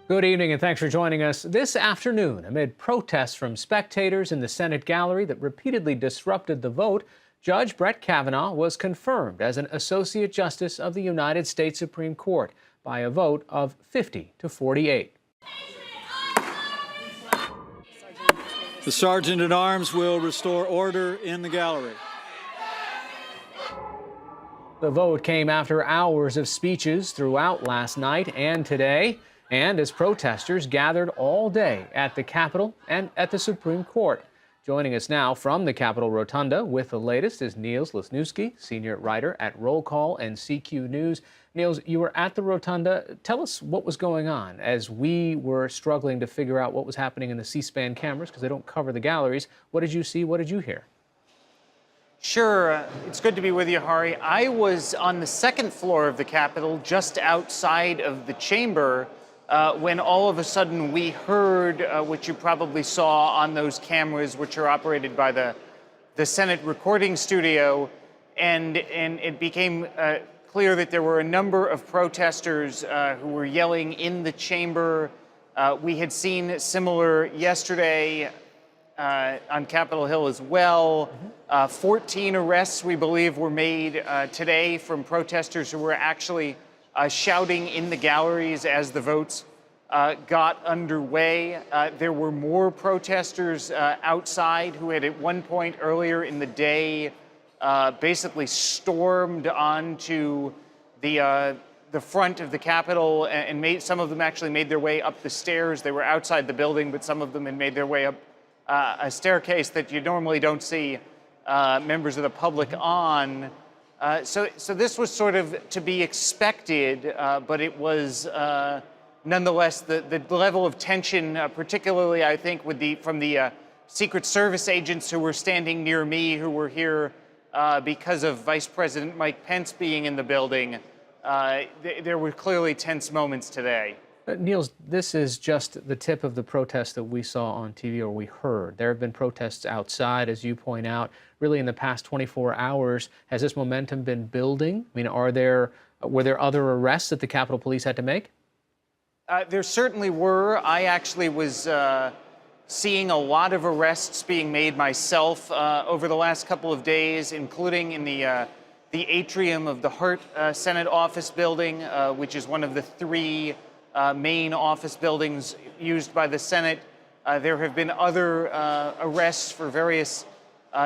Good evening and thanks for joining us. This afternoon, amid protests from spectators in the Senate gallery that repeatedly disrupted the vote, Judge Brett Kavanaugh was confirmed as an Associate Justice of the United States Supreme Court by a vote of 50 to 48. The Sergeant at Arms will restore order in the gallery. The vote came after hours of speeches throughout last night and today, and as protesters gathered all day at the Capitol and at the Supreme Court. Joining us now from the Capitol Rotunda with the latest is Niels Lesniewski, senior writer at Roll Call and CQ News. Niels, you were at the Rotunda. Tell us what was going on as we were struggling to figure out what was happening in the C-SPAN cameras because they don't cover the galleries. What did you see? What did you hear? Sure. It's good to be with you, Hari. I was on the second floor of the Capitol, just outside of the chamber, when all of a sudden we heard what you probably saw on those cameras, which are operated by the Senate recording studio, and it became clear that there were a number of protesters who were yelling in the chamber. We had seen similar yesterday on Capitol Hill as well. 14 arrests, we believe, were made today from protesters who were actually shouting in the galleries as the votes got underway. There were more protesters outside who had at one point earlier in the day basically stormed onto the front of the Capitol and some of them actually made their way up the stairs. They were outside the building, but some of them had made their way up a staircase that you normally don't see members of the public on. So this was sort of to be expected, but it was nonetheless the level of tension, particularly I think from the Secret Service agents who were standing near me, who were here because of Vice President Mike Pence being in the building. There were clearly tense moments today. Niels, this is just the tip of the protest that we saw on TV or we heard. There have been protests outside, as you point out. Really, in the past 24 hours, has this momentum been building? I mean, were there other arrests that the Capitol Police had to make? There certainly were. I actually was seeing a lot of arrests being made myself over the last couple of days, including in the atrium of the Hart Senate office building, which is one of the three main office buildings used by the Senate. There have been other arrests for various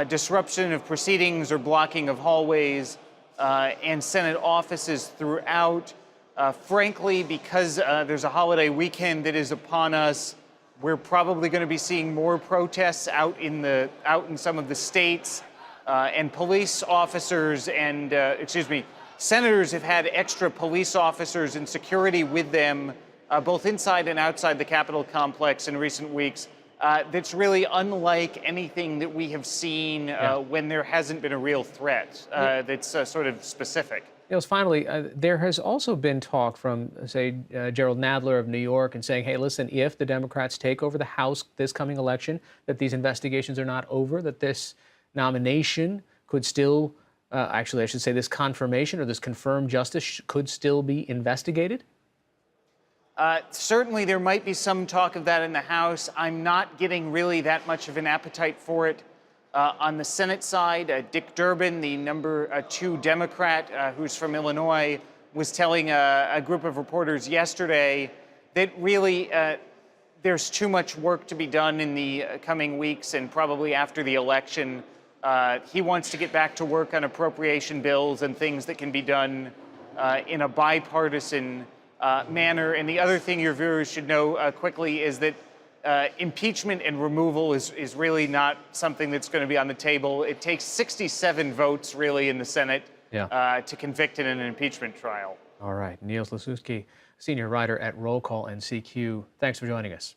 disruption of proceedings or blocking of hallways and Senate offices throughout. Frankly, because there's a holiday weekend that is upon us, we're probably going to be seeing more protests out in some of the states, and police officers and senators have had extra police officers and security with them, both inside and outside the Capitol complex in recent weeks. That's really unlike anything that we have seen when there hasn't been a real threat that's sort of specific. Niels, finally, there has also been talk from, say, Gerald Nadler of New York and saying, hey, listen, if the Democrats take over the House this coming election, that these investigations are not over, that this nomination could still actually, I should say this confirmation or this confirmed justice could still be investigated? Certainly there might be some talk of that in the House. I'm not getting really that much of an appetite for it. On the Senate side, Dick Durbin, the number 2 Democrat who's from Illinois, was telling a group of reporters yesterday that really there's too much work to be done in the coming weeks and probably after the election. He wants to get back to work on appropriation bills and things that can be done in a bipartisan manner. And the other thing your viewers should know quickly is that impeachment and removal is really not something that's going to be on the table. It takes 67 votes, really, in the Senate to convict in an impeachment trial. All right. Niels Lesniewski, senior writer at Roll Call and CQ. Thanks for joining us.